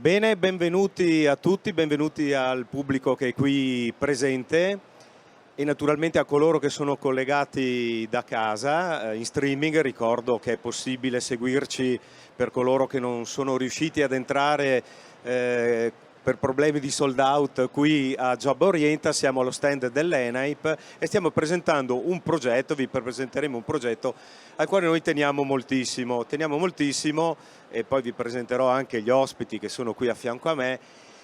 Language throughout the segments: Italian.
Bene, benvenuti a tutti, benvenuti al pubblico che è qui presente e naturalmente a coloro che sono collegati da casa in streaming. Ricordo che è possibile seguirci per coloro che non sono riusciti ad entrare per problemi di sold out qui a Job Orienta. Siamo allo stand dell'ENAIP e stiamo presentando un progetto, vi presenteremo un progetto al quale noi teniamo moltissimo e poi vi presenterò anche gli ospiti che sono qui a fianco a me,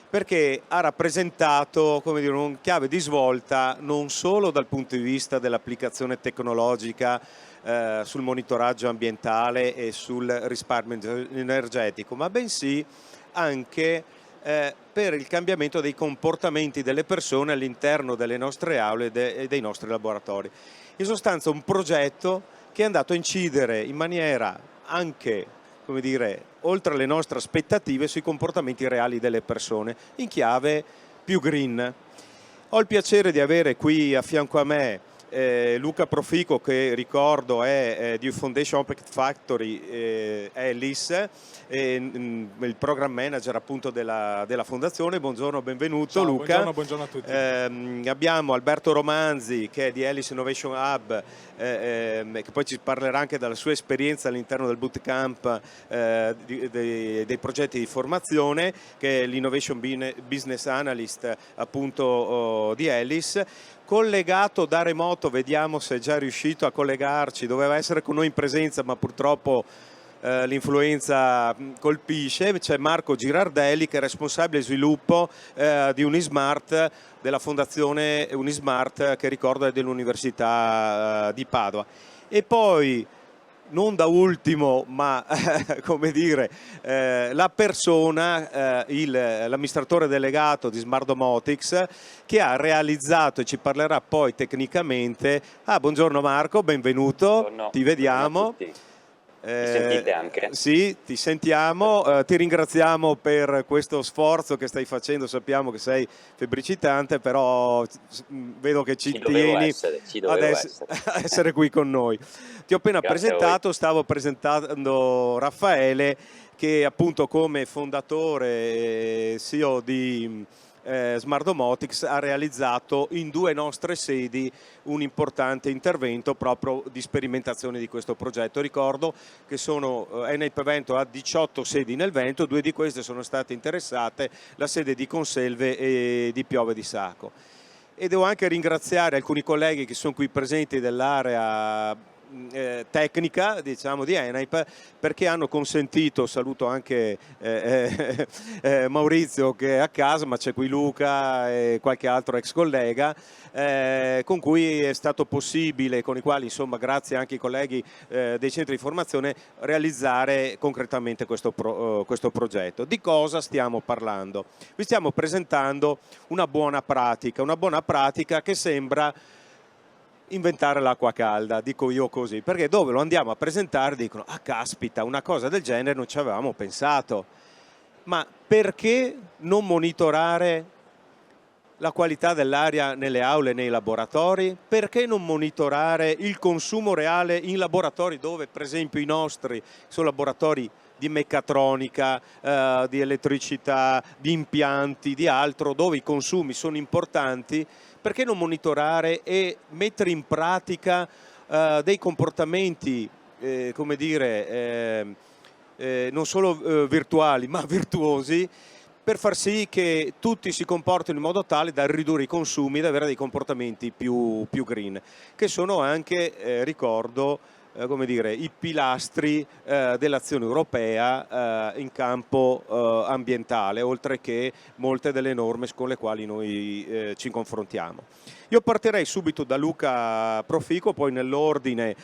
perché ha rappresentato, come dire, una chiave di svolta non solo dal punto di vista dell'applicazione tecnologica sul monitoraggio ambientale e sul risparmio energetico, ma bensì anche per il cambiamento dei comportamenti delle persone all'interno delle nostre aule e dei nostri laboratori. In sostanza un progetto che è andato a incidere in maniera anche, come dire, oltre le nostre aspettative sui comportamenti reali delle persone in chiave più green. Ho il piacere di avere qui a fianco a me Luca Profico, che ricordo è di Foundation Open Factory Ellis, il program manager appunto della fondazione. Buongiorno, benvenuto. Ciao, Luca. Buongiorno a tutti. Abbiamo Alberto Romanzi, che è di Ellis Innovation Hub, che poi ci parlerà anche della sua esperienza all'interno del bootcamp dei progetti di formazione, che è l'Innovation Business Analyst appunto di Ellis. Collegato da remoto, vediamo se è già riuscito a collegarci, doveva essere con noi in presenza ma purtroppo l'influenza colpisce. C'è Marco Girardelli, che è responsabile sviluppo di Unismart, della fondazione Unismart, che ricordo è dell'Università di Padova. E poi, non da ultimo, ma come dire, la persona, l'amministratore delegato di Smart Domotics, che ha realizzato, e ci parlerà poi tecnicamente. Buongiorno Marco, benvenuto. Buongiorno. Ti vediamo. Ti sentite anche? Sì, ti sentiamo, ti ringraziamo per questo sforzo che stai facendo. Sappiamo che sei febbricitante, però vedo che ci tieni ad essere qui con noi. Ti ho appena presentato, stavo presentando Raffaele, che appunto come fondatore e CEO di Smart Domotics ha realizzato in 2 nostre sedi un importante intervento proprio di sperimentazione di questo progetto. Ricordo che ENAIP Veneto ha 18 sedi nel Veneto, 2 di queste sono state interessate, la sede di Conselve e di Piove di Sacco. E devo anche ringraziare alcuni colleghi che sono qui presenti dell'area tecnica, diciamo, di ENAIP, perché hanno consentito, saluto anche Maurizio che è a casa, ma c'è qui Luca e qualche altro ex collega, con cui è stato possibile, con i quali insomma grazie anche ai colleghi dei centri di formazione, realizzare concretamente questo progetto. Di cosa stiamo parlando? Vi stiamo presentando una buona pratica che sembra inventare l'acqua calda, dico io così, perché dove lo andiamo a presentare dicono: ah caspita, una cosa del genere non ci avevamo pensato. Ma perché non monitorare la qualità dell'aria nelle aule e nei laboratori? Perché non monitorare il consumo reale in laboratori dove, per esempio, i nostri sono laboratori di meccatronica, di elettricità, di impianti, di altro, dove i consumi sono importanti? Perché non monitorare e mettere in pratica dei comportamenti, come dire, non solo virtuali ma virtuosi, per far sì che tutti si comportino in modo tale da ridurre i consumi, da avere dei comportamenti più green, che sono anche, ricordo, come dire, i pilastri dell'azione europea in campo ambientale, oltre che molte delle norme con le quali noi ci confrontiamo. Io partirei subito da Luca Profico, poi nell'ordine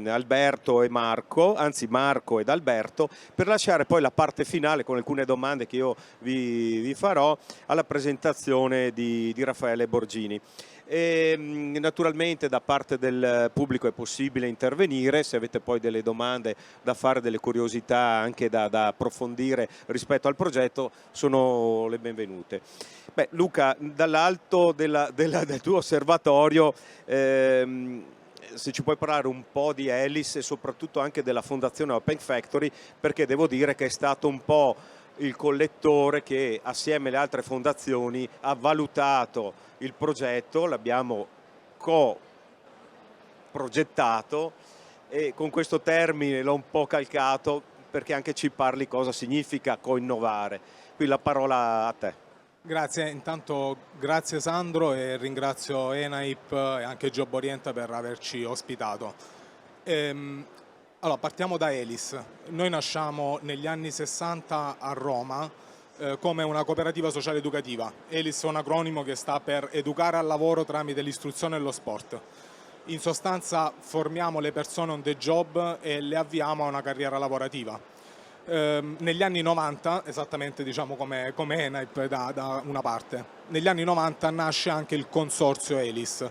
Alberto e Marco, anzi Marco ed Alberto, per lasciare poi la parte finale con alcune domande che io vi farò alla presentazione di Raffaele Borgini. E naturalmente da parte del pubblico è possibile intervenire, se avete poi delle domande da fare, delle curiosità anche da approfondire rispetto al progetto, sono le benvenute. Beh, Luca, dall'alto del tuo osservatorio, se ci puoi parlare un po' di Ellis e soprattutto anche della fondazione Open Factory, perché devo dire che è stato un po' il collettore che assieme alle altre fondazioni ha valutato il progetto, l'abbiamo co-progettato e con questo termine l'ho un po' calcato perché anche ci parli cosa significa co-innovare. Qui la parola a te. Grazie, intanto grazie Sandro e ringrazio Enaip e anche Job Orienta per averci ospitato. Allora, partiamo da Elis. Noi nasciamo negli anni 60 a Roma come una cooperativa sociale educativa. Elis è un acronimo che sta per educare al lavoro tramite l'istruzione e lo sport. In sostanza formiamo le persone on the job e le avviamo a una carriera lavorativa. Negli anni 90, esattamente diciamo come Enaip da una parte, negli anni 90 nasce anche il consorzio Elis.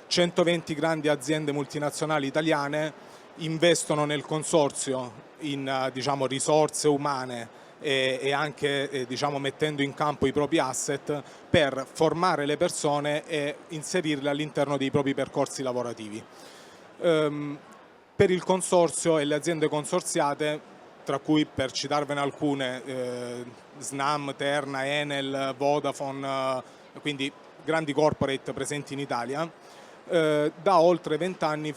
120 grandi aziende multinazionali italiane investono nel consorzio in diciamo, risorse umane e anche diciamo, mettendo in campo i propri asset per formare le persone e inserirle all'interno dei propri percorsi lavorativi. Per il consorzio e le aziende consorziate, tra cui per citarvene alcune Snam, Terna, Enel, Vodafone, quindi grandi corporate presenti in Italia, da oltre 20 anni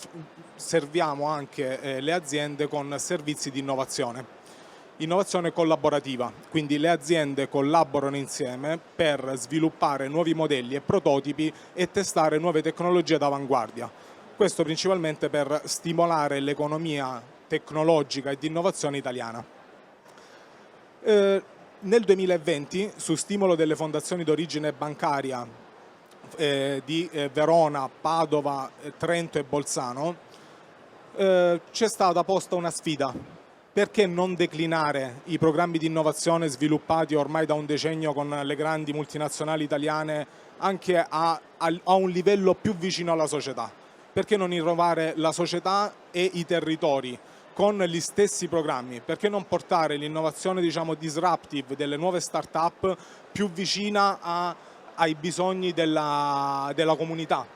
serviamo anche le aziende con servizi di innovazione collaborativa, quindi le aziende collaborano insieme per sviluppare nuovi modelli e prototipi e testare nuove tecnologie d'avanguardia. Questo principalmente per stimolare l'economia tecnologica e di innovazione italiana. Nel 2020, su stimolo delle fondazioni d'origine bancaria di Verona, Padova, Trento e Bolzano, c'è stata posta una sfida. Perché non declinare i programmi di innovazione sviluppati ormai da un decennio con le grandi multinazionali italiane anche a un livello più vicino alla società? Perché non innovare la società e i territori con gli stessi programmi? Perché non portare l'innovazione diciamo, disruptive delle nuove start-up più vicina ai bisogni della comunità?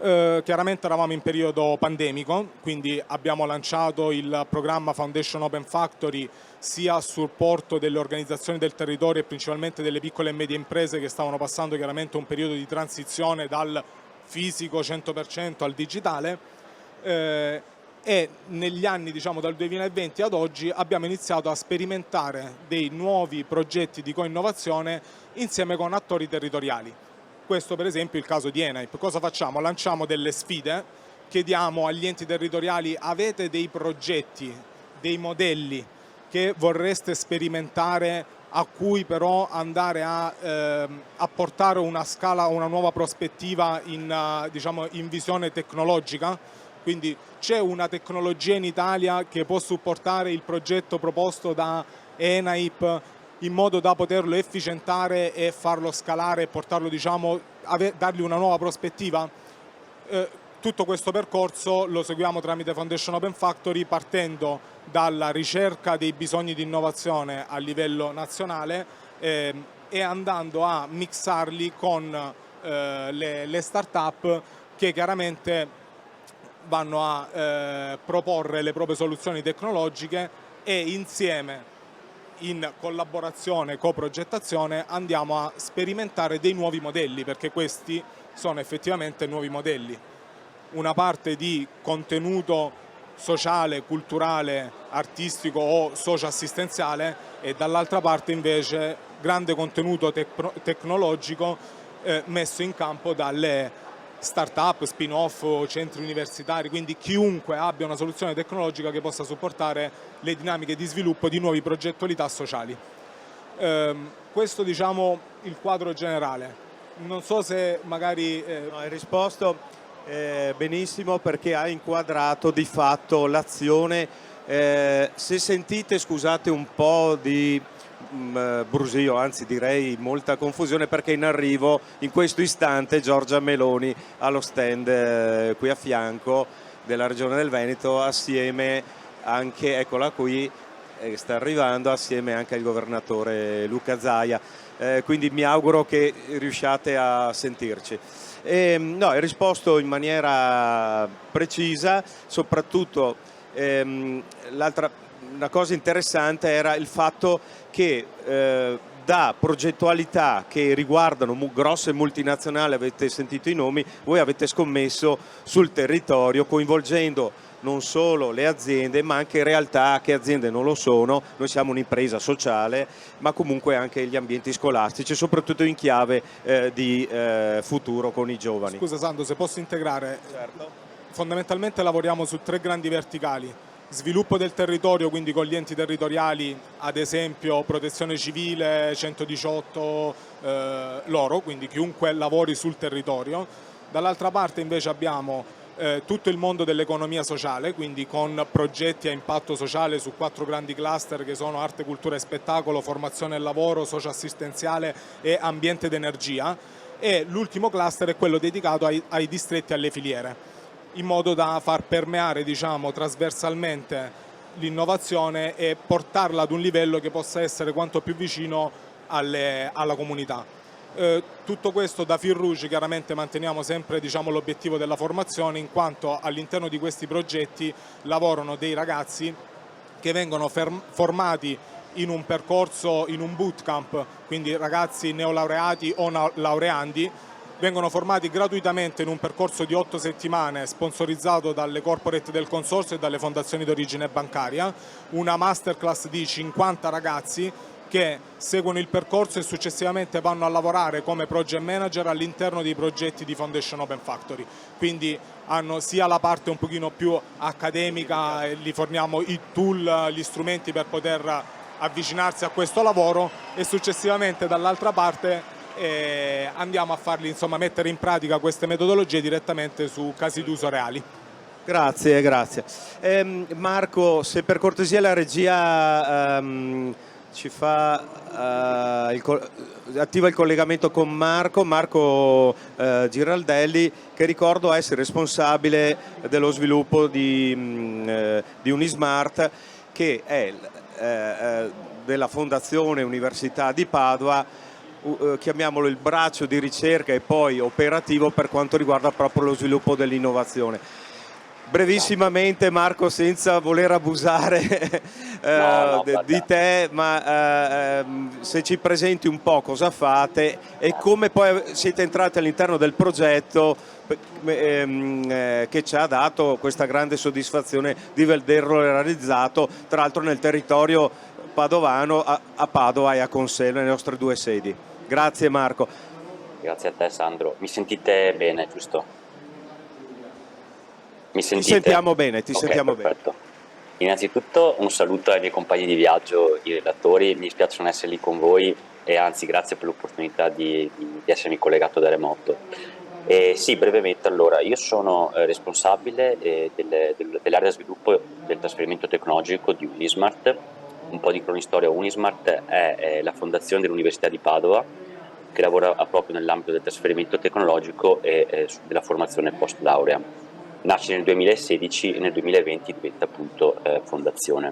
Chiaramente eravamo in periodo pandemico, quindi abbiamo lanciato il programma Foundation Open Factory sia a supporto delle organizzazioni del territorio e principalmente delle piccole e medie imprese che stavano passando chiaramente un periodo di transizione dal fisico 100% al digitale. E negli anni diciamo dal 2020 ad oggi abbiamo iniziato a sperimentare dei nuovi progetti di co-innovazione insieme con attori territoriali. Questo per esempio è il caso di Enaip. Cosa facciamo? Lanciamo delle sfide, chiediamo agli enti territoriali: avete dei progetti, dei modelli che vorreste sperimentare, a cui però andare a portare una scala, una nuova prospettiva diciamo, in visione tecnologica? Quindi c'è una tecnologia in Italia che può supportare il progetto proposto da Enaip in modo da poterlo efficientare e farlo scalare e portarlo, diciamo, dargli una nuova prospettiva? Tutto questo percorso lo seguiamo tramite Foundation Open Factory, partendo dalla ricerca dei bisogni di innovazione a livello nazionale e andando a mixarli con le start-up che chiaramente vanno a proporre le proprie soluzioni tecnologiche e insieme, in collaborazione, coprogettazione, andiamo a sperimentare dei nuovi modelli, perché questi sono effettivamente nuovi modelli. Una parte di contenuto sociale, culturale, artistico o socio-assistenziale e dall'altra parte invece grande contenuto tecnologico messo in campo dalle start-up, spin-off o centri universitari, quindi chiunque abbia una soluzione tecnologica che possa supportare le dinamiche di sviluppo di nuove progettualità sociali. Questo diciamo il quadro generale. Non so se magari... No, hai risposto benissimo, perché hai inquadrato di fatto l'azione. Se sentite, scusate, un po' di brusio, anzi direi molta confusione, perché in arrivo in questo istante Giorgia Meloni allo stand qui a fianco della Regione del Veneto, assieme anche, eccola qui, sta arrivando, assieme anche al governatore Luca Zaia, quindi mi auguro che riusciate a sentirci. No, hai risposto in maniera precisa, soprattutto una cosa interessante era il fatto che da progettualità che riguardano grosse multinazionali, avete sentito i nomi, voi avete scommesso sul territorio coinvolgendo non solo le aziende ma anche realtà che aziende non lo sono, noi siamo un'impresa sociale, ma comunque anche gli ambienti scolastici, soprattutto in chiave di futuro con i giovani. Scusa Sandro, se posso integrare, Certo. fondamentalmente lavoriamo su 3 grandi verticali: sviluppo del territorio, quindi con gli enti territoriali, ad esempio protezione civile, 118, loro, quindi chiunque lavori sul territorio. Dall'altra parte invece abbiamo tutto il mondo dell'economia sociale, quindi con progetti a impatto sociale su 4 grandi cluster che sono arte, cultura e spettacolo, formazione e lavoro, socio-assistenziale e ambiente ed energia, e l'ultimo cluster è quello dedicato ai distretti e alle filiere, in modo da far permeare, diciamo, trasversalmente l'innovazione e portarla ad un livello che possa essere quanto più vicino alla comunità. Tutto questo da fil rouge chiaramente manteniamo sempre, diciamo, l'obiettivo della formazione, in quanto all'interno di questi progetti lavorano dei ragazzi che vengono formati in un percorso, in un bootcamp, quindi ragazzi neolaureati o laureandi, vengono formati gratuitamente in un percorso di 8 settimane sponsorizzato dalle corporate del consorzio e dalle fondazioni d'origine bancaria, una masterclass di 50 ragazzi che seguono il percorso e successivamente vanno a lavorare come project manager all'interno dei progetti di Foundation Open Factory. Quindi hanno sia la parte un pochino più accademica, e gli forniamo i tool, gli strumenti per poter avvicinarsi a questo lavoro, e successivamente dall'altra parte andiamo a farli, insomma, mettere in pratica queste metodologie direttamente su casi d'uso reali. Grazie, grazie. Marco, se per cortesia la regia ci fa attiva il collegamento con Marco Giraldelli, che ricordo essere responsabile dello sviluppo di Unismart, che è della Fondazione Università di Padova, chiamiamolo il braccio di ricerca e poi operativo per quanto riguarda proprio lo sviluppo dell'innovazione. Brevissimamente Marco, senza voler abusare di te, ma se ci presenti un po' cosa fate e come poi siete entrati all'interno del progetto che ci ha dato questa grande soddisfazione di vederlo realizzato, tra l'altro nel territorio padovano, a Padova e a Consello, nelle nostre 2 sedi. Grazie Marco. Grazie a te Sandro. Mi sentite bene, giusto? Mi sentite? Ti sentiamo bene, ti Ok, sentiamo perfetto. Innanzitutto un saluto ai miei compagni di viaggio, i relatori, mi spiace non essere lì con voi e anzi grazie per l'opportunità di essermi collegato da remoto. Sì, brevemente, allora, io sono responsabile dell'area sviluppo del trasferimento tecnologico di Unismart. Un po' di cronistoria: Unismart è la fondazione dell'Università di Padova che lavora proprio nell'ambito del trasferimento tecnologico e della formazione post laurea. Nasce nel 2016 e nel 2020 diventa appunto fondazione.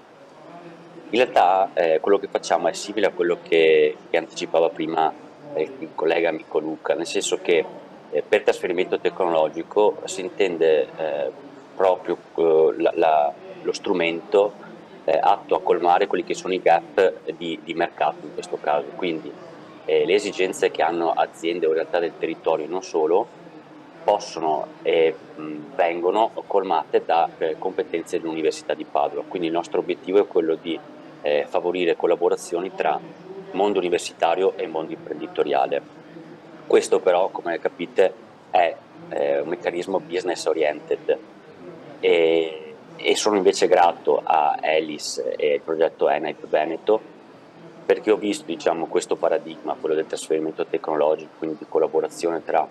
In realtà quello che facciamo è simile a quello che anticipava prima il collega amico Luca, nel senso che per trasferimento tecnologico si intende proprio lo strumento atto a colmare quelli che sono i gap di mercato in questo caso, quindi le esigenze che hanno aziende o realtà del territorio, non solo, possono e vengono colmate da competenze dell'Università di Padova. Quindi il nostro obiettivo è quello di favorire collaborazioni tra mondo universitario e mondo imprenditoriale. Questo però, come capite, è un meccanismo business oriented e sono invece grato a Elis e al progetto ENAIP Veneto, perché ho visto, diciamo, questo paradigma, quello del trasferimento tecnologico, quindi di collaborazione tra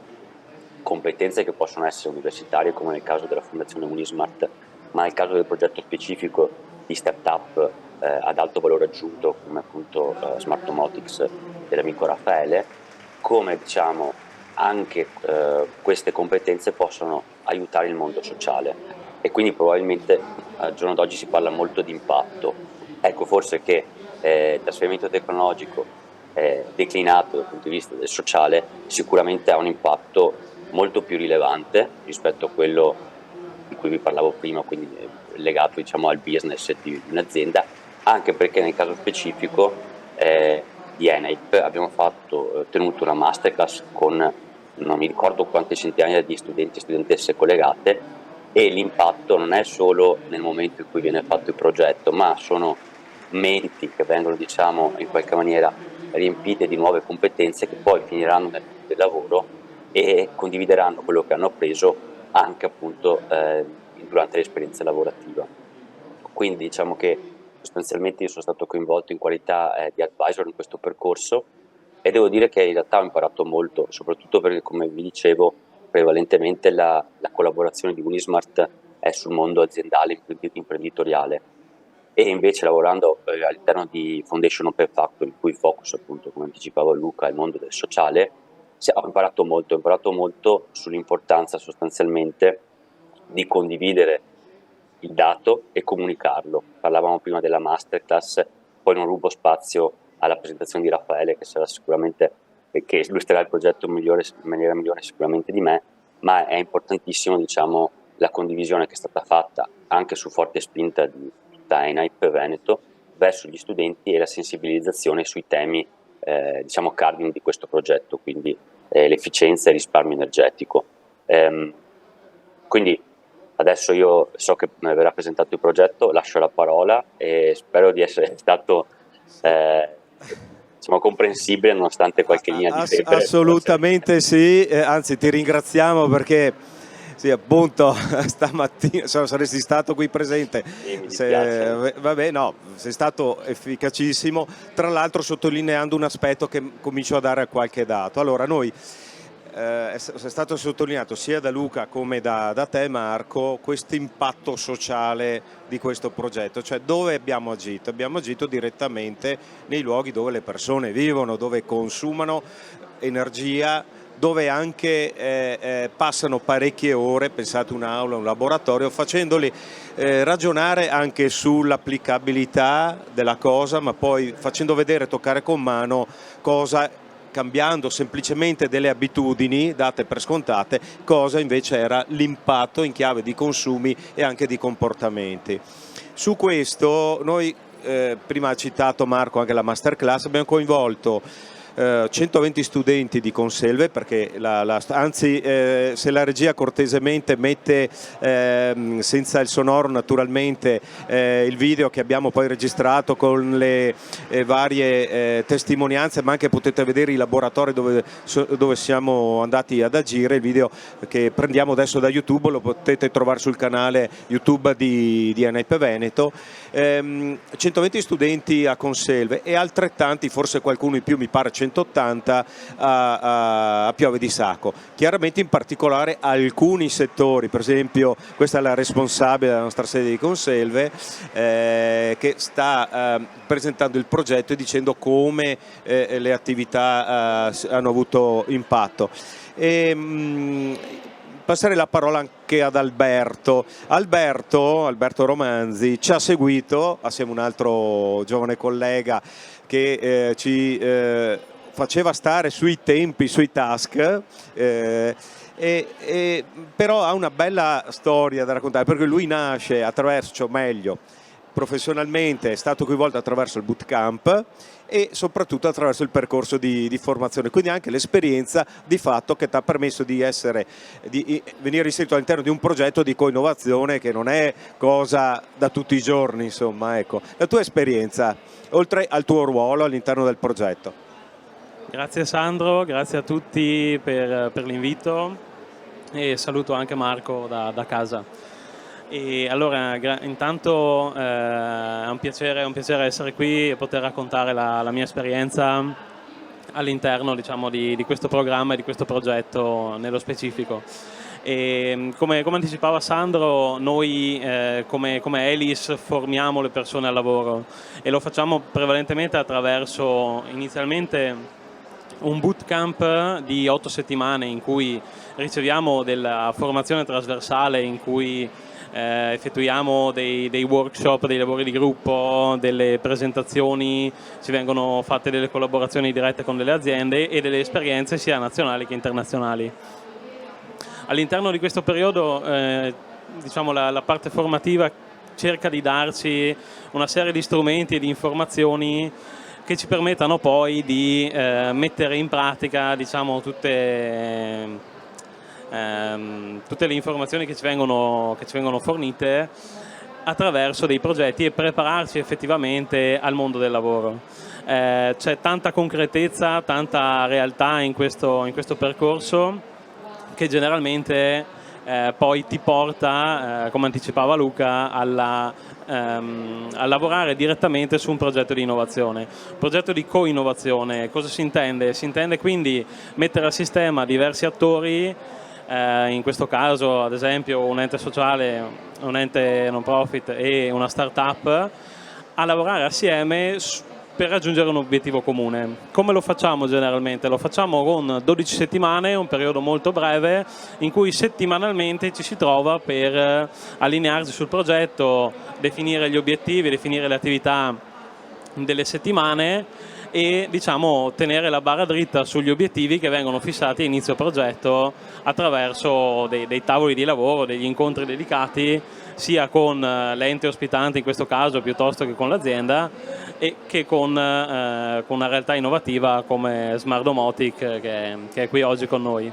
competenze che possono essere universitarie, come nel caso della Fondazione Unismart, ma nel caso del progetto specifico di startup ad alto valore aggiunto, come appunto Smartomotics dell'amico Raffaele, come, diciamo, anche queste competenze possono aiutare il mondo sociale, e quindi probabilmente al giorno d'oggi si parla molto di impatto. Ecco, forse che il trasferimento tecnologico declinato dal punto di vista del sociale sicuramente ha un impatto molto più rilevante rispetto a quello di cui vi parlavo prima, quindi legato, diciamo, al business di un'azienda, anche perché nel caso specifico di ENAIP abbiamo tenuto una masterclass con non mi ricordo quante centinaia di studenti e studentesse collegate, e l'impatto non è solo nel momento in cui viene fatto il progetto, ma sono meriti che vengono, diciamo, in qualche maniera riempite di nuove competenze che poi finiranno nel mondo del lavoro e condivideranno quello che hanno appreso anche appunto durante l'esperienza lavorativa. Quindi diciamo che sostanzialmente io sono stato coinvolto in qualità di advisor in questo percorso, e devo dire che in realtà ho imparato molto, soprattutto perché, come vi dicevo, prevalentemente la collaborazione di Unismart è sul mondo aziendale, imprenditoriale, e invece lavorando all'interno di Foundation Open Factor, il cui focus, appunto, come anticipavo Luca, è il mondo del sociale, ho imparato molto sull'importanza sostanzialmente di condividere il dato e comunicarlo. Parlavamo prima della masterclass, poi non rubo spazio alla presentazione di Raffaele, che sarà sicuramente, che illustrerà il progetto in maniera migliore sicuramente di me, ma è importantissimo, diciamo, la condivisione che è stata fatta anche su forte spinta di tutta ENAIP Veneto verso gli studenti, e la sensibilizzazione sui temi diciamo cardine di questo progetto, quindi l'efficienza e il risparmio energetico. Quindi adesso io so che verrà presentato il progetto, lascio la parola e spero di essere stato diciamo comprensibile nonostante qualche linea di febbre. Assolutamente sì, anzi ti ringraziamo perché sì, appunto stamattina saresti stato qui presente. Vabbè, no, sei stato efficacissimo, tra l'altro sottolineando un aspetto che comincio a dare qualche dato. Allora, noi è stato sottolineato sia da Luca come da te Marco questo impatto sociale di questo progetto, cioè dove abbiamo agito? Abbiamo agito direttamente nei luoghi dove le persone vivono, dove consumano energia, dove anche passano parecchie ore, pensate un'aula, un laboratorio, facendoli ragionare anche sull'applicabilità della cosa, ma poi facendo vedere, toccare con mano cosa, cambiando semplicemente delle abitudini date per scontate, cosa invece era l'impatto in chiave di consumi e anche di comportamenti. Su questo noi, prima ha citato Marco anche la masterclass, abbiamo coinvolto 120 studenti di Conselve, perché anzi se la regia cortesemente mette senza il sonoro naturalmente il video che abbiamo poi registrato con le varie testimonianze, ma anche potete vedere i laboratori dove siamo andati ad agire. Il video che prendiamo adesso da YouTube lo potete trovare sul canale YouTube di ENAIP Veneto. 120 studenti a Conselve e altrettanti, forse qualcuno in più, mi pare 180 a Piove di Sacco. Chiaramente in particolare alcuni settori, per esempio questa è la responsabile della nostra sede di Conselve che sta presentando il progetto e dicendo come le attività hanno avuto impatto. Passerei la parola anche ad Alberto Romanzi, ci ha seguito assieme a un altro giovane collega che ci faceva stare sui tempi, sui task, però ha una bella storia da raccontare, perché lui nasce attraverso, meglio, professionalmente è stato coinvolto attraverso il bootcamp e soprattutto attraverso il percorso di formazione, quindi anche l'esperienza di fatto che ti ha permesso di venire inserito all'interno di un progetto di co-innovazione che non è cosa da tutti i giorni, insomma, ecco. La tua esperienza, oltre al tuo ruolo all'interno del progetto. Grazie Sandro, grazie a tutti per l'invito e saluto anche Marco da casa. E allora, intanto è un piacere essere qui e poter raccontare la mia esperienza all'interno, diciamo, di questo programma e di questo progetto nello specifico. E come anticipava Sandro, noi come Elis formiamo le persone al lavoro e lo facciamo prevalentemente attraverso inizialmente un bootcamp di 8 settimane in cui riceviamo della formazione trasversale, in cui effettuiamo dei workshop, dei lavori di gruppo, delle presentazioni, ci vengono fatte delle collaborazioni dirette con delle aziende e delle esperienze sia nazionali che internazionali. All'interno di questo periodo diciamo la parte formativa cerca di darci una serie di strumenti e di informazioni che ci permettano poi di mettere in pratica, diciamo, tutte le informazioni che ci vengono fornite attraverso dei progetti e prepararci effettivamente al mondo del lavoro. C'è tanta concretezza, tanta realtà in questo percorso che generalmente poi ti porta, come anticipava Luca, a lavorare direttamente su un progetto di innovazione, un progetto di co-innovazione. Cosa si intende? Si intende quindi mettere a sistema diversi attori, in questo caso ad esempio un ente sociale, un ente non profit e una startup, a lavorare assieme per raggiungere un obiettivo comune. Come lo facciamo generalmente? Lo facciamo con 12 settimane, un periodo molto breve, in cui settimanalmente ci si trova per allinearsi sul progetto, definire gli obiettivi, definire le attività delle settimane e, diciamo, tenere la barra dritta sugli obiettivi che vengono fissati a inizio progetto attraverso dei tavoli di lavoro, degli incontri dedicati sia con l'ente ospitante in questo caso piuttosto che con l'azienda e che con una realtà innovativa come Smart Domotic che è qui oggi con noi.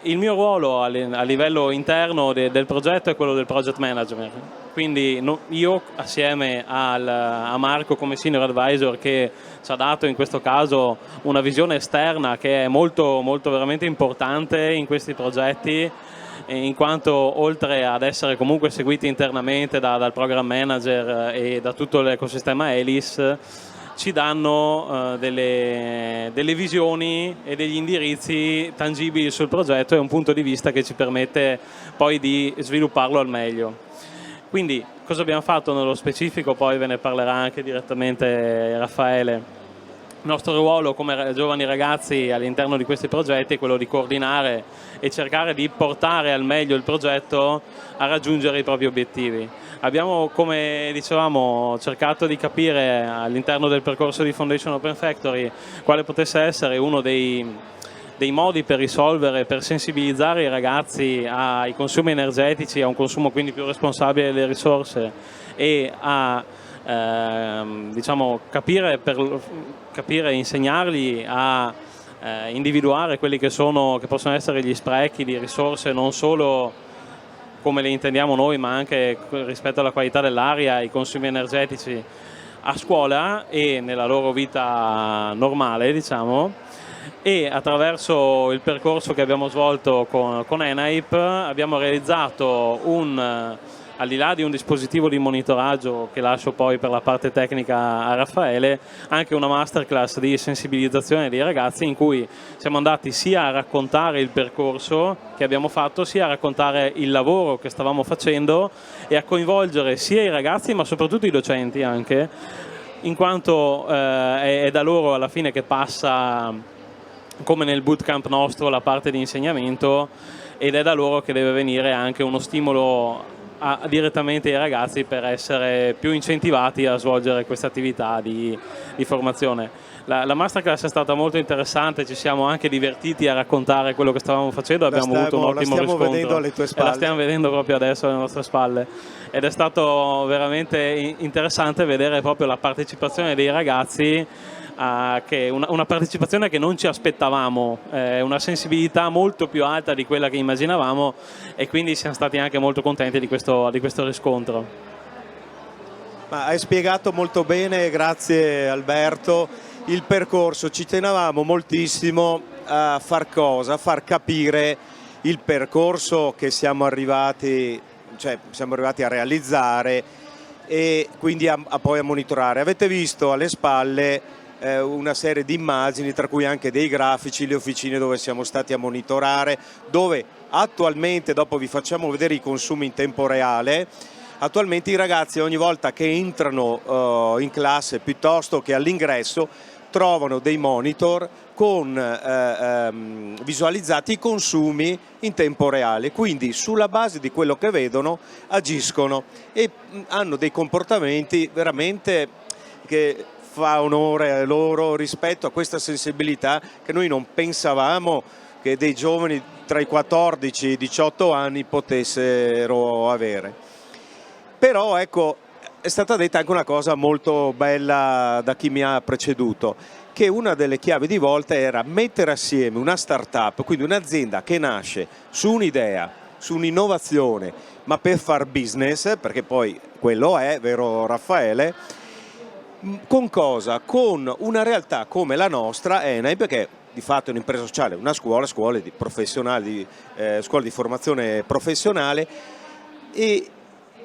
Il mio ruolo a livello interno del progetto è quello del project manager, quindi io assieme a Marco come senior advisor che ci ha dato in questo caso una visione esterna che è molto, molto veramente importante in questi progetti, in quanto oltre ad essere comunque seguiti internamente dal program manager e da tutto l'ecosistema ELIS, ci danno delle visioni e degli indirizzi tangibili sul progetto e un punto di vista che ci permette poi di svilupparlo al meglio. Quindi cosa abbiamo fatto nello specifico? Poi ve ne parlerà anche direttamente Raffaele. Il nostro ruolo come giovani ragazzi all'interno di questi progetti è quello di coordinare e cercare di portare al meglio il progetto a raggiungere i propri obiettivi. Abbiamo, come dicevamo, cercato di capire all'interno del percorso di Foundation Open Factory quale potesse essere uno dei modi per risolvere, per sensibilizzare i ragazzi ai consumi energetici, a un consumo quindi più responsabile delle risorse e a diciamo, capire e insegnargli a individuare quelli che possono essere gli sprechi di risorse non solo come le intendiamo noi ma anche rispetto alla qualità dell'aria, ai consumi energetici a scuola e nella loro vita normale, diciamo. E attraverso il percorso che abbiamo svolto con ENAIP abbiamo realizzato al di là di un dispositivo di monitoraggio che lascio poi per la parte tecnica a Raffaele, anche una masterclass di sensibilizzazione dei ragazzi in cui siamo andati sia a raccontare il percorso che abbiamo fatto, sia a raccontare il lavoro che stavamo facendo e a coinvolgere sia i ragazzi ma soprattutto i docenti anche, in quanto è da loro alla fine che passa, come nel bootcamp nostro, la parte di insegnamento ed è da loro che deve venire anche uno stimolo direttamente ai ragazzi per essere più incentivati a svolgere queste attività di formazione. La masterclass è stata molto interessante, ci siamo anche divertiti a raccontare quello che stavamo facendo, abbiamo avuto un ottimo riscontro. Vedendo alle tue spalle. E la stiamo vedendo proprio adesso alle nostre spalle ed è stato veramente interessante vedere proprio la partecipazione dei ragazzi, una partecipazione che non ci aspettavamo, una sensibilità molto più alta di quella che immaginavamo e quindi siamo stati anche molto contenti di questo riscontro. Ma hai spiegato molto bene, grazie Alberto, il percorso. Ci tenevamo moltissimo a far cosa? A far capire il percorso che siamo arrivati a realizzare e quindi poi a monitorare. Avete visto alle spalle una serie di immagini, tra cui anche dei grafici, le officine dove siamo stati a monitorare, dove attualmente, dopo vi facciamo vedere i consumi in tempo reale, attualmente i ragazzi ogni volta che entrano in classe piuttosto che all'ingresso trovano dei monitor con visualizzati i consumi in tempo reale, quindi sulla base di quello che vedono agiscono e hanno dei comportamenti veramente che fa onore a loro rispetto a questa sensibilità che noi non pensavamo che dei giovani tra i 14 e i 18 anni potessero avere. Però ecco, è stata detta anche una cosa molto bella da chi mi ha preceduto, che una delle chiavi di volta era mettere assieme una start-up, quindi un'azienda che nasce su un'idea, su un'innovazione, ma per far business, perché poi quello è, vero Raffaele, con cosa? Con una realtà come la nostra, ENAI, perché di fatto è un'impresa sociale, una scuola, scuole di professionali, scuole di formazione professionale,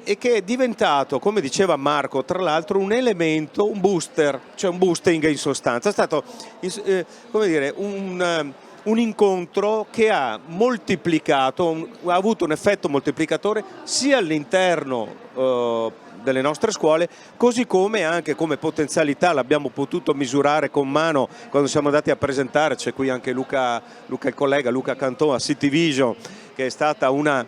e che è diventato, come diceva Marco, tra l'altro un elemento, un booster, cioè un boosting in sostanza. È stato come dire, un incontro che ha moltiplicato, ha avuto un effetto moltiplicatore sia all'interno delle nostre scuole, così come anche come potenzialità l'abbiamo potuto misurare con mano quando siamo andati a presentare. C'è qui anche Luca, il collega Luca Cantò a City Vision, che è stata un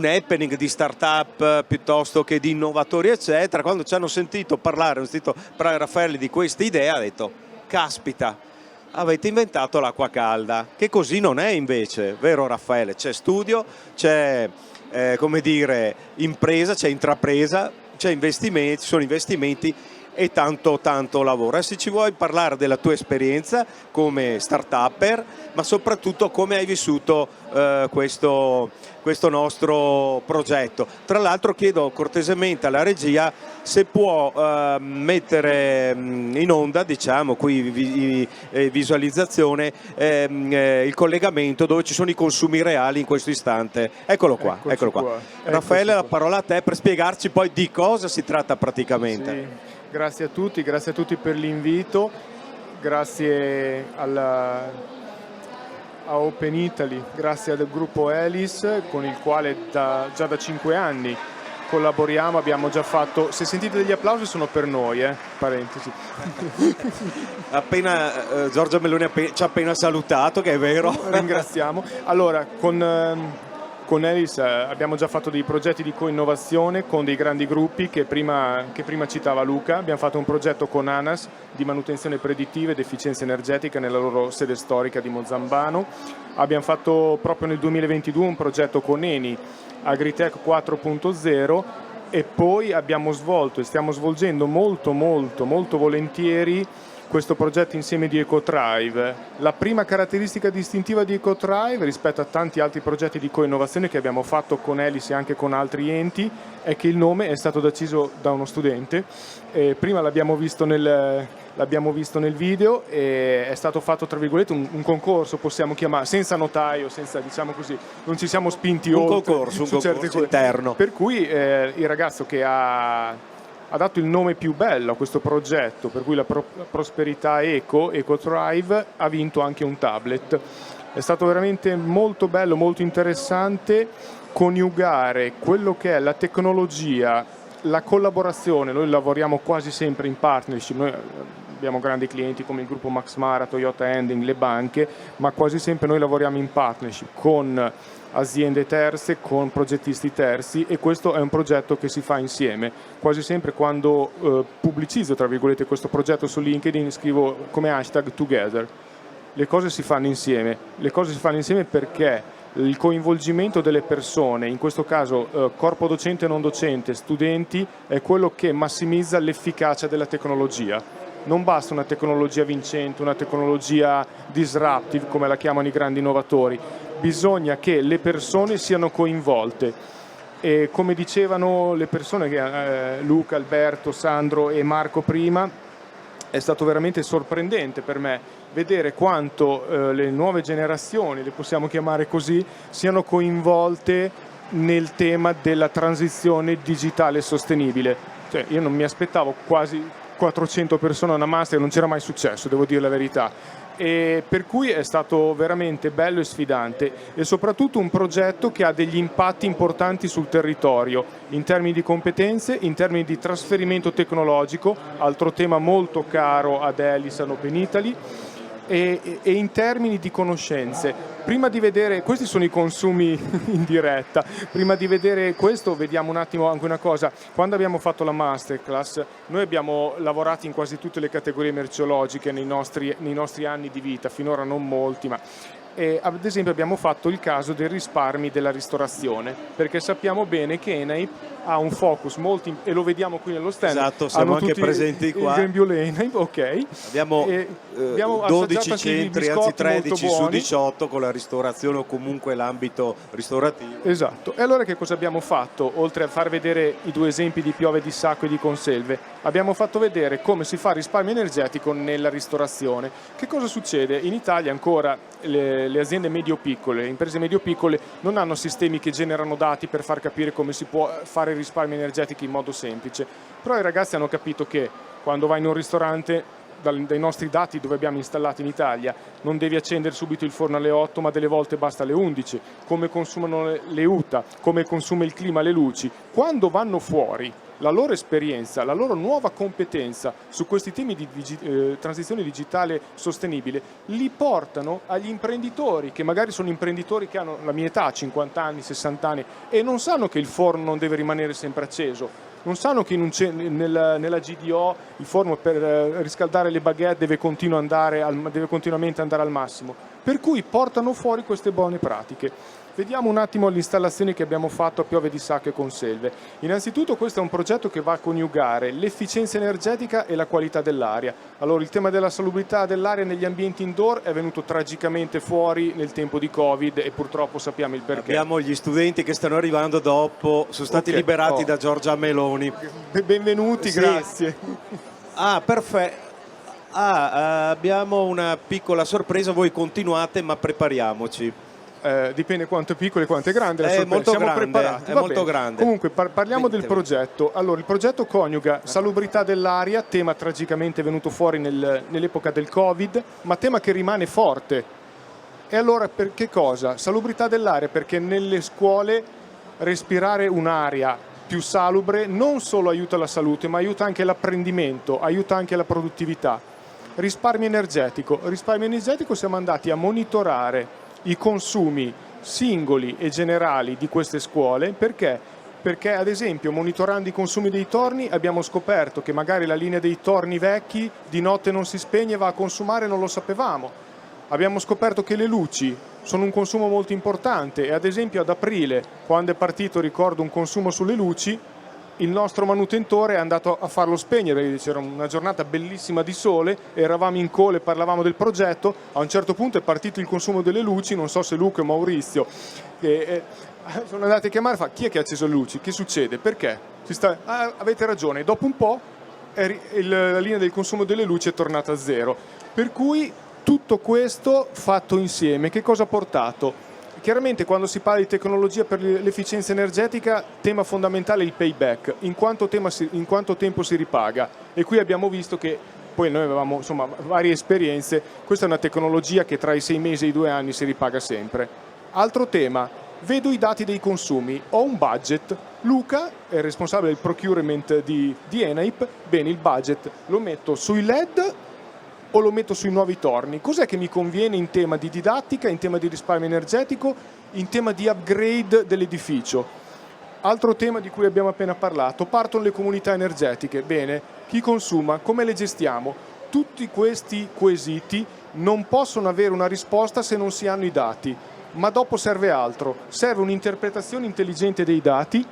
happening di start-up piuttosto che di innovatori eccetera. Quando ci hanno sentito parlare Raffaele di questa idea, ha detto: caspita, avete inventato l'acqua calda, che così non è invece, vero Raffaele? C'è studio, c'è come dire impresa, c'è intrapresa, c'è investimenti, sono investimenti e tanto lavoro. E se ci vuoi parlare della tua esperienza come start-upper, ma soprattutto come hai vissuto questo nostro progetto. Tra l'altro chiedo cortesemente alla regia se può mettere in onda, diciamo qui visualizzazione, il collegamento dove ci sono i consumi reali in questo istante. Eccolo qua. Raffaele, la parola a te per spiegarci poi di cosa si tratta praticamente. Sì. Grazie a tutti per l'invito, grazie a Open Italy, grazie al gruppo Elis con il quale già da 5 anni collaboriamo, abbiamo già fatto, se sentite degli applausi sono per noi, parentesi. Appena Giorgia Meloni ci ha appena salutato, che è vero. Ringraziamo. Allora, con Elis abbiamo già fatto dei progetti di co-innovazione con dei grandi gruppi che prima citava Luca. Abbiamo fatto un progetto con ANAS di manutenzione predittiva ed efficienza energetica nella loro sede storica di Mozambano. Abbiamo fatto proprio nel 2022 un progetto con ENI, Agritech 4.0, e poi abbiamo svolto e stiamo svolgendo molto volentieri questo progetto insieme di EcoThrive. La prima caratteristica distintiva di EcoThrive rispetto a tanti altri progetti di co-innovazione che abbiamo fatto con Elis e anche con altri enti è che il nome è stato deciso da uno studente. Prima l'abbiamo visto nel video, e è stato fatto tra virgolette un concorso, possiamo chiamare, senza notaio, senza, diciamo così, non ci siamo spinti oltre. Un concorso interno. Per cui il ragazzo che ha dato il nome più bello a questo progetto, per cui la prosperità EcoThrive, ha vinto anche un tablet. È stato veramente molto bello, molto interessante coniugare quello che è la tecnologia, la collaborazione. Noi lavoriamo quasi sempre in partnership, noi abbiamo grandi clienti come il gruppo Max Mara, Toyota Handling, le banche, ma quasi sempre noi lavoriamo in partnership con aziende terze, con progettisti terzi, e questo è un progetto che si fa insieme. Quasi sempre quando pubblicizzo tra virgolette questo progetto su LinkedIn scrivo come hashtag together. Le cose si fanno insieme perché il coinvolgimento delle persone, in questo caso corpo docente e non docente, studenti, è quello che massimizza l'efficacia della tecnologia. Non basta una tecnologia vincente, una tecnologia disruptive come la chiamano i grandi innovatori, bisogna che le persone siano coinvolte, e come dicevano le persone, Luca, Alberto, Sandro e Marco prima, è stato veramente sorprendente per me vedere quanto le nuove generazioni, le possiamo chiamare così, siano coinvolte nel tema della transizione digitale sostenibile. Cioè, io non mi aspettavo quasi 400 persone a una master, non c'era mai successo, devo dire la verità. E per cui è stato veramente bello e sfidante, e soprattutto un progetto che ha degli impatti importanti sul territorio in termini di competenze, in termini di trasferimento tecnologico, altro tema molto caro ad Elis, ad Open Italy, e in termini di conoscenze. Prima di vedere, questi sono i consumi in diretta, prima di vedere questo vediamo un attimo anche una cosa. Quando abbiamo fatto la masterclass noi abbiamo lavorato in quasi tutte le categorie merceologiche nei nostri anni di vita, finora non molti, ma E ad esempio abbiamo fatto il caso dei risparmi della ristorazione, perché sappiamo bene che ENAIP ha un focus molto, e lo vediamo qui nello stand. Esatto, siamo anche presenti qua. Il grembiule ENAIP, ok. Abbiamo 12 centri, anzi 13 su 18 con la ristorazione o comunque l'ambito ristorativo. Esatto. E allora che cosa abbiamo fatto? Oltre a far vedere i due esempi di Piove di Sacco e di Conselve, abbiamo fatto vedere come si fa risparmio energetico nella ristorazione. Che cosa succede? In Italia ancora le aziende medio-piccole, le imprese medio-piccole non hanno sistemi che generano dati per far capire come si può fare risparmio energetico in modo semplice. Però i ragazzi hanno capito che quando vai in un ristorante, dai nostri dati dove abbiamo installato in Italia, non devi accendere subito il forno alle 8, ma delle volte basta alle 11, come consumano le UTA, come consuma il clima, le luci. Quando vanno fuori, la loro esperienza, la loro nuova competenza su questi temi di transizione digitale sostenibile, li portano agli imprenditori, che magari sono imprenditori che hanno la mia età, 50 anni, 60 anni, e non sanno che il forno non deve rimanere sempre acceso. Non sanno che nella GDO il forno per riscaldare le baguette deve continuamente andare al massimo. Per cui portano fuori queste buone pratiche. Vediamo un attimo l'installazione che abbiamo fatto a Piove di Sacco e Conselve. Innanzitutto questo è un progetto che va a coniugare l'efficienza energetica e la qualità dell'aria. Allora il tema della salubrità dell'aria negli ambienti indoor è venuto tragicamente fuori nel tempo di Covid e purtroppo sappiamo il perché. Abbiamo gli studenti che stanno arrivando dopo, sono stati liberati da Giorgia Meloni. Benvenuti, sì. Grazie. Ah, perfetto. Abbiamo una piccola sorpresa, voi continuate ma prepariamoci. Dipende quanto è piccolo e quanto è grande. È molto Siamo grande, preparati. è molto grande. Comunque parliamo del progetto. Allora, il progetto coniuga salubrità dell'aria, tema tragicamente venuto fuori nell'epoca del Covid, ma tema che rimane forte. E allora per che cosa? Salubrità dell'aria perché nelle scuole respirare un'aria più salubre non solo aiuta la salute, ma aiuta anche l'apprendimento, aiuta anche la produttività. Risparmio energetico. Risparmio energetico siamo andati a monitorare i consumi singoli e generali di queste scuole. Perché? Perché ad esempio monitorando i consumi dei torni abbiamo scoperto che magari la linea dei torni vecchi di notte non si spegne e va a consumare, non lo sapevamo. Abbiamo scoperto che le luci sono un consumo molto importante e ad esempio ad aprile, quando è partito, ricordo, un consumo sulle luci, il nostro manutentore è andato a farlo spegnere perché c'era una giornata bellissima di sole, eravamo in call e parlavamo del progetto, a un certo punto è partito il consumo delle luci, non so se Luca o Maurizio sono andati a chiamare, chi è che ha acceso le luci? Che succede? Perché? Avete ragione, dopo un po' la linea del consumo delle luci è tornata a zero, per cui tutto questo fatto insieme che cosa ha portato? Chiaramente quando si parla di tecnologia per l'efficienza energetica, tema fondamentale è il payback, in quanto tempo si ripaga, e qui abbiamo visto che poi noi avevamo insomma varie esperienze, questa è una tecnologia che tra i 6 mesi e i 2 anni si ripaga sempre. Altro tema, vedo i dati dei consumi, ho un budget, Luca è il responsabile del procurement di ENAIP, bene, il budget lo metto sui LED o lo metto sui nuovi torni? Cos'è che mi conviene in tema di didattica, in tema di risparmio energetico, in tema di upgrade dell'edificio? Altro tema di cui abbiamo appena parlato, partono le comunità energetiche. Bene, chi consuma, come le gestiamo? Tutti questi quesiti non possono avere una risposta se non si hanno i dati, ma dopo serve altro, serve un'interpretazione intelligente dei dati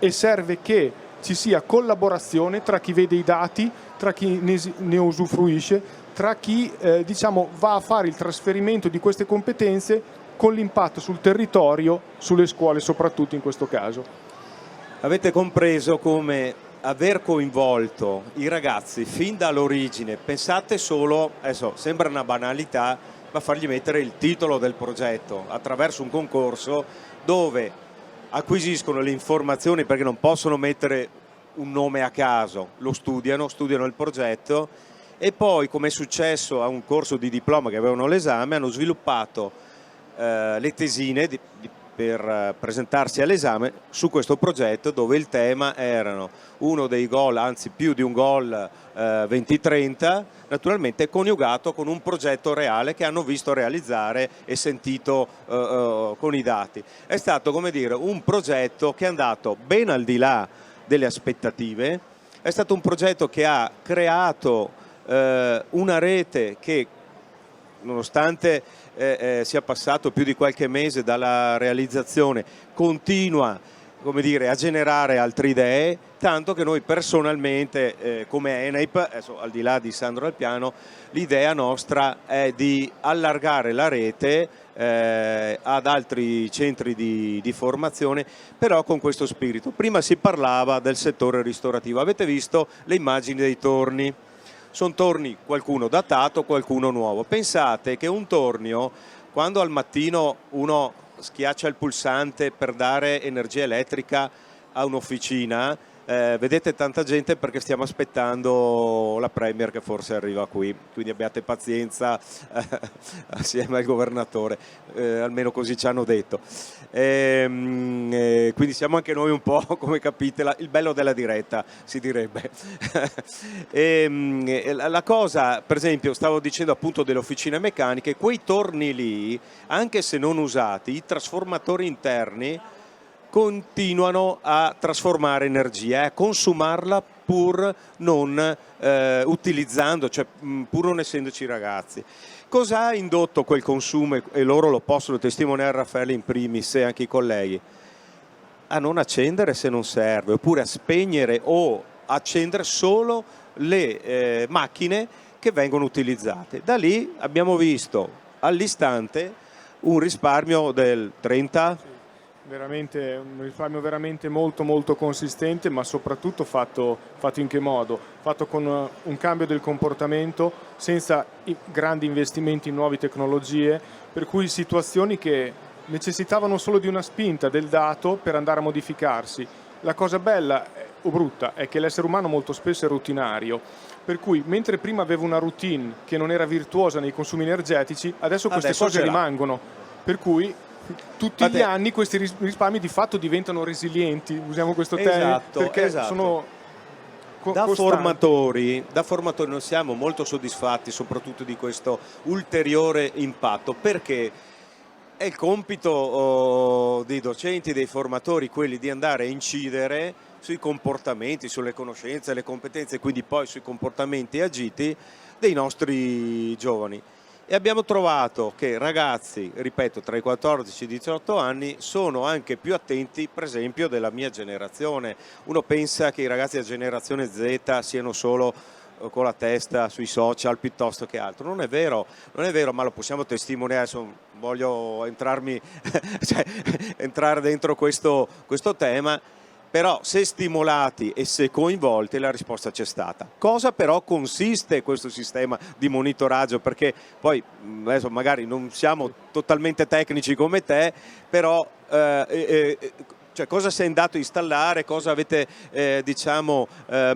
e serve che ci sia collaborazione tra chi vede i dati, tra chi ne usufruisce, tra chi va a fare il trasferimento di queste competenze con l'impatto sul territorio, sulle scuole soprattutto in questo caso. Avete compreso come aver coinvolto i ragazzi fin dall'origine, pensate solo, adesso sembra una banalità, ma fargli mettere il titolo del progetto attraverso un concorso dove acquisiscono le informazioni, perché non possono mettere un nome a caso, lo studiano il progetto e poi, come è successo a un corso di diploma che avevano l'esame, hanno sviluppato le tesine per presentarsi all'esame su questo progetto, dove il tema erano uno dei goal, anzi più di un goal 2030, naturalmente coniugato con un progetto reale che hanno visto realizzare e sentito con i dati. È stato, come dire, un progetto che è andato ben al di là delle aspettative, è stato un progetto che ha creato una rete che, nonostante sia passato più di qualche mese dalla realizzazione, continua, come dire, a generare altre idee, tanto che noi personalmente come ENAIP, adesso, al di là di Sandro Alpiano, l'idea nostra è di allargare la rete ad altri centri di formazione, però con questo spirito. Prima si parlava del settore ristorativo, avete visto le immagini dei torni, sono torni qualcuno datato, qualcuno nuovo. Pensate che un tornio, quando al mattino uno schiaccia il pulsante per dare energia elettrica a un'officina, vedete tanta gente perché stiamo aspettando la Premier che forse arriva qui, quindi abbiate pazienza assieme al governatore, almeno così ci hanno detto. Quindi siamo anche noi un po', come capite, il bello della diretta, si direbbe. La cosa, per esempio, stavo dicendo appunto delle officine meccaniche, quei torni lì, anche se non usati, i trasformatori interni continuano a trasformare energia, a consumarla pur non utilizzando, cioè pur non essendoci ragazzi. Cosa ha indotto quel consumo, e loro lo possono testimoniare, Raffaele in primis e anche i colleghi? A non accendere se non serve, oppure a spegnere o accendere solo le macchine che vengono utilizzate. Da lì abbiamo visto all'istante un risparmio del 30%. Veramente un risparmio veramente molto consistente, ma soprattutto fatto in che modo? Fatto con un cambio del comportamento, senza grandi investimenti in nuove tecnologie, per cui situazioni che necessitavano solo di una spinta del dato per andare a modificarsi. La cosa bella o brutta è che l'essere umano molto spesso è rutinario, per cui mentre prima avevo una routine che non era virtuosa nei consumi energetici, adesso queste cose rimangono, per cui tutti gli anni questi risparmi di fatto diventano resilienti, usiamo questo termine, perché sono da formatori non siamo molto soddisfatti soprattutto di questo ulteriore impatto, perché è il compito dei docenti, dei formatori, quelli di andare a incidere sui comportamenti, sulle conoscenze, le competenze, quindi poi sui comportamenti agiti dei nostri giovani. E abbiamo trovato che ragazzi, ripeto, tra i 14 e i 18 anni sono anche più attenti, per esempio, della mia generazione. Uno pensa che i ragazzi della generazione Z siano solo con la testa sui social piuttosto che altro. Non è vero, ma lo possiamo testimoniare. Adesso voglio entrare dentro questo tema. Però se stimolati e se coinvolti la risposta c'è stata. Cosa però consiste questo sistema di monitoraggio? Perché poi adesso magari non siamo totalmente tecnici come te, però cioè, cosa si è andato a installare, cosa avete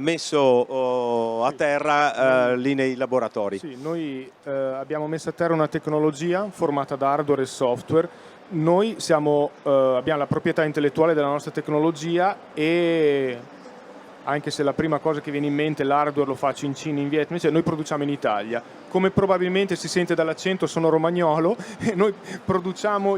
messo a terra lì nei laboratori? Sì, noi abbiamo messo a terra una tecnologia formata da hardware e software. Noi abbiamo la proprietà intellettuale della nostra tecnologia, e anche se la prima cosa che viene in mente l'hardware lo faccio in Cina, in Vietnam, cioè noi produciamo in Italia. Come probabilmente si sente dall'accento, sono romagnolo e noi produciamo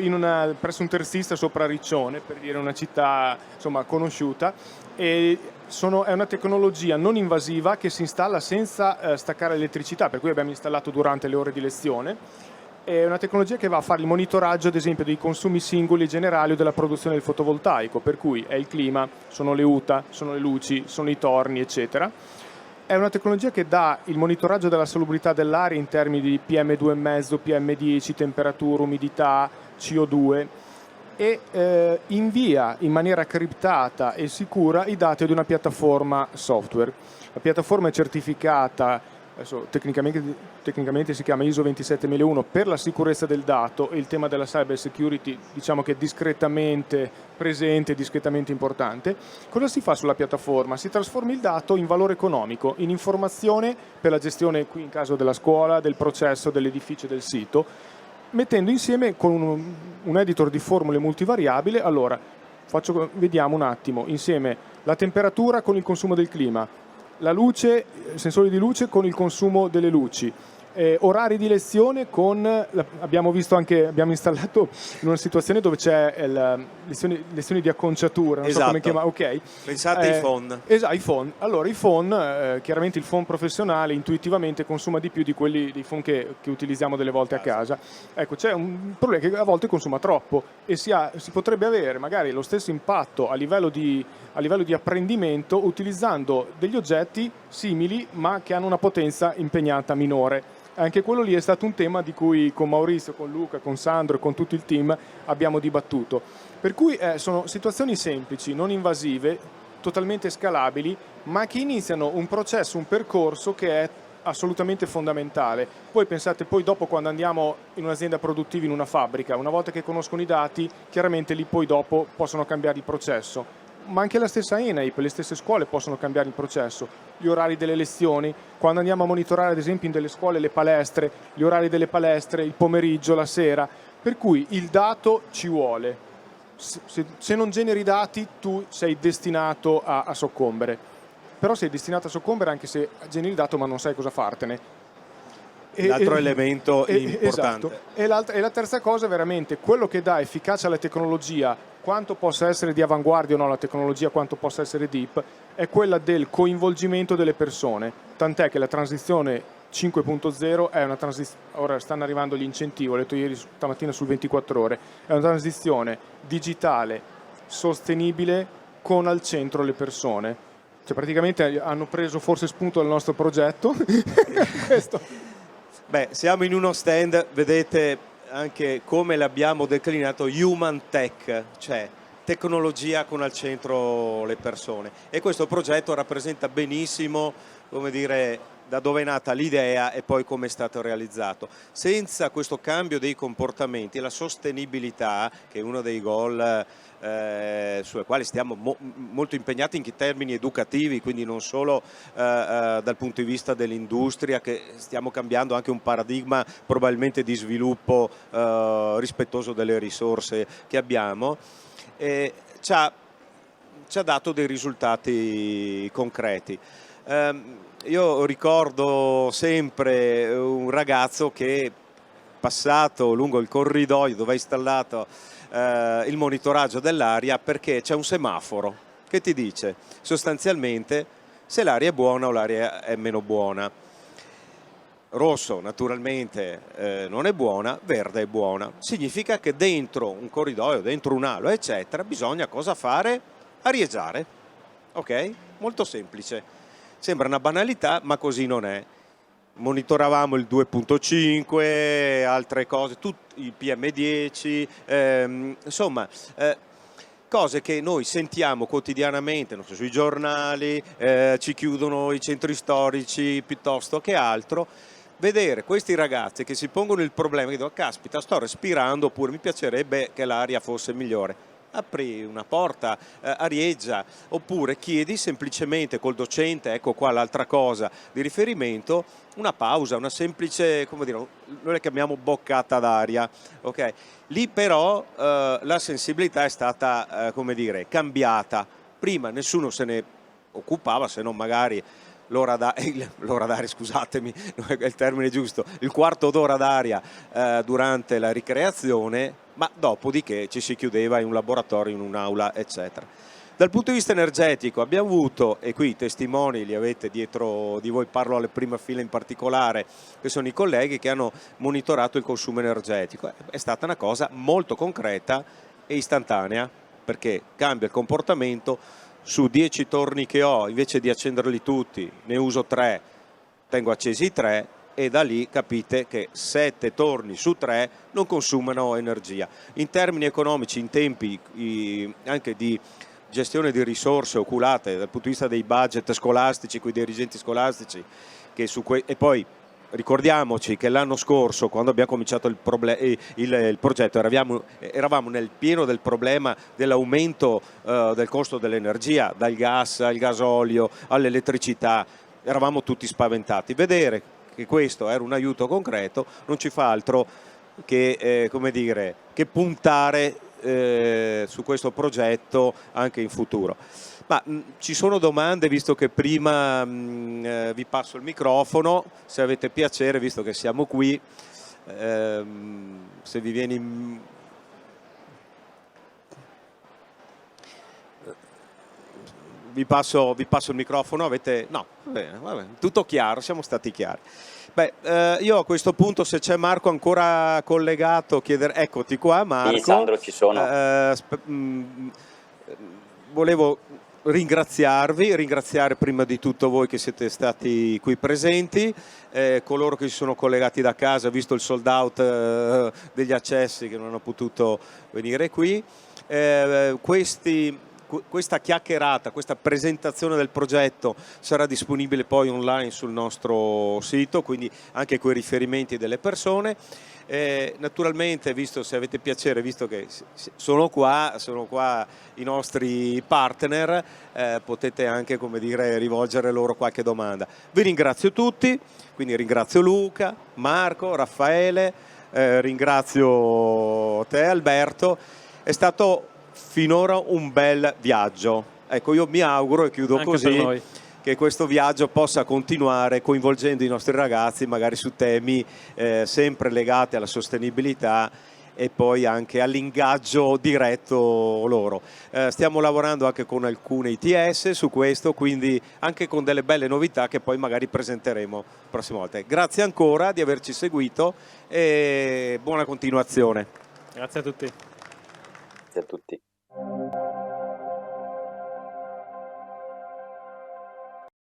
presso un terzista sopra Riccione, per dire una città insomma conosciuta, e è una tecnologia non invasiva che si installa senza staccare elettricità, per cui abbiamo installato durante le ore di lezione. È una tecnologia che va a fare il monitoraggio, ad esempio, dei consumi singoli e generali o della produzione del fotovoltaico, per cui è il clima, sono le UTA, sono le luci, sono i torni, eccetera. È una tecnologia che dà il monitoraggio della salubrità dell'aria in termini di PM2,5, PM10, temperatura, umidità, CO2, e invia in maniera criptata e sicura i dati ad una piattaforma software. La piattaforma è certificata, adesso tecnicamente si chiama ISO 27001 per la sicurezza del dato, e il tema della cyber security diciamo che è discretamente presente, discretamente importante. Cosa si fa sulla piattaforma? Si trasforma il dato in valore economico, in informazione per la gestione, qui in caso della scuola, del processo, dell'edificio, del sito, mettendo insieme con un editor di formule multivariabile. Allora, vediamo un attimo insieme la temperatura con il consumo del clima, la luce, sensori di luce con il consumo delle luci, orari di lezione abbiamo visto anche, abbiamo installato in una situazione dove c'è lezioni di acconciatura, non so come chiamare, ok. Pensate ai phone. Esatto, i phone. Allora i phone, chiaramente il phone professionale intuitivamente consuma di più di quelli dei phone che utilizziamo delle volte a casa. Ecco, c'è un problema che a volte consuma troppo e si potrebbe avere magari lo stesso impatto a livello di apprendimento utilizzando degli oggetti simili ma che hanno una potenza impegnata minore. Anche quello lì è stato un tema di cui con Maurizio, con Luca, con Sandro e con tutto il team abbiamo dibattuto. Per cui sono situazioni semplici, non invasive, totalmente scalabili, ma che iniziano un processo, un percorso che è assolutamente fondamentale. Poi pensate, poi dopo quando andiamo in un'azienda produttiva, in una fabbrica, una volta che conoscono i dati, chiaramente lì poi dopo possono cambiare il processo. Ma anche la stessa ENAIP, le stesse scuole possono cambiare il processo, gli orari delle lezioni, quando andiamo a monitorare ad esempio in delle scuole le palestre, gli orari delle palestre, il pomeriggio, la sera, per cui il dato ci vuole. Se non generi dati tu sei destinato a soccombere, però sei destinato a soccombere anche se generi il dato ma non sai cosa fartene. L'altro elemento importante. Esatto. E la terza cosa veramente, quello che dà efficacia alla tecnologia, quanto possa essere di avanguardia o no la tecnologia, quanto possa essere deep, è quella del coinvolgimento delle persone. Tant'è che la transizione 5.0 è una transizione, ora stanno arrivando gli incentivi, ho letto ieri stamattina sul 24 ore, è una transizione digitale, sostenibile, con al centro le persone. Cioè praticamente hanno preso forse spunto dal nostro progetto. Questo. Beh, siamo in uno stand, vedete anche come l'abbiamo declinato, Human Tech, cioè tecnologia con al centro le persone. E questo progetto rappresenta benissimo, come dire, da dove è nata l'idea e poi come è stato realizzato. Senza questo cambio dei comportamenti, la sostenibilità, che è uno dei goal sulle quali stiamo molto impegnati in termini educativi, quindi non solo dal punto di vista dell'industria, che stiamo cambiando anche un paradigma probabilmente di sviluppo rispettoso delle risorse che abbiamo, ci ha dato dei risultati concreti. Io ricordo sempre un ragazzo che, passato lungo il corridoio dove è installato il monitoraggio dell'aria, perché c'è un semaforo che ti dice sostanzialmente se l'aria è buona o l'aria è meno buona. Rosso naturalmente non è buona, verde è buona. Significa che dentro un corridoio, dentro un'aula eccetera, bisogna cosa fare? Arieggiare. Ok? Molto semplice. Sembra una banalità, ma così non è. Monitoravamo il 2.5, altre cose, tutti i PM10, insomma, cose che noi sentiamo quotidianamente, non so, sui giornali, ci chiudono i centri storici piuttosto che altro. Vedere questi ragazzi che si pongono il problema, che dicono, caspita, sto respirando, oppure mi piacerebbe che l'aria fosse migliore. Apri una porta, arieggia, oppure chiedi semplicemente col docente, ecco qua l'altra cosa di riferimento, una pausa, una semplice, come dire, noi la chiamiamo boccata d'aria, ok? Lì però la sensibilità è stata, come dire, cambiata. Prima nessuno se ne occupava, se non magari l'ora d'aria, scusatemi, non è il termine giusto, il quarto d'ora d'aria durante la ricreazione, ma dopodiché ci si chiudeva in un laboratorio, in un'aula, eccetera. Dal punto di vista energetico abbiamo avuto, e qui i testimoni li avete dietro di voi, parlo alle prime file in particolare, che sono i colleghi che hanno monitorato il consumo energetico. È stata una cosa molto concreta e istantanea, perché cambia il comportamento. Su 10 torni che ho, invece di accenderli tutti, ne uso 3, tengo accesi 3, e da lì capite che 7 torni su 3 non consumano energia. In termini economici, in tempi anche di gestione di risorse oculate dal punto di vista dei budget scolastici, con i dirigenti scolastici, che e poi ricordiamoci che l'anno scorso, quando abbiamo cominciato il progetto, eravamo nel pieno del problema dell'aumento del costo dell'energia, dal gas al gasolio all'elettricità, eravamo tutti spaventati. Vedere che questo era un aiuto concreto non ci fa altro che, come dire, che puntare su questo progetto anche in futuro. Ma ci sono domande, visto che prima vi passo il microfono, se avete piacere, visto che siamo qui, se vi viene vi passo il microfono, avete... No, va bene, tutto chiaro, siamo stati chiari. Beh, io a questo punto, se c'è Marco ancora collegato, chiedere... Eccoti qua, Marco. Sì, Sandro, ci sono. Volevo ringraziare prima di tutto voi che siete stati qui presenti, coloro che si sono collegati da casa, visto il sold out degli accessi, che non hanno potuto venire qui. Questa chiacchierata, questa presentazione del progetto sarà disponibile poi online sul nostro sito, quindi anche con i riferimenti delle persone. Naturalmente, visto, se avete piacere, visto che sono qua i nostri partner, potete anche, come dire, rivolgere loro qualche domanda. Vi ringrazio tutti, quindi ringrazio Luca, Marco, Raffaele, ringrazio te Alberto. È stato finora un bel viaggio. Ecco, io mi auguro, e chiudo Anche così, che questo viaggio possa continuare coinvolgendo i nostri ragazzi magari su temi sempre legati alla sostenibilità e poi anche all'ingaggio diretto loro. Stiamo lavorando anche con alcune ITS su questo, quindi anche con delle belle novità che poi magari presenteremo la prossima volta. Grazie ancora di averci seguito e buona continuazione. Grazie a tutti. Grazie a tutti.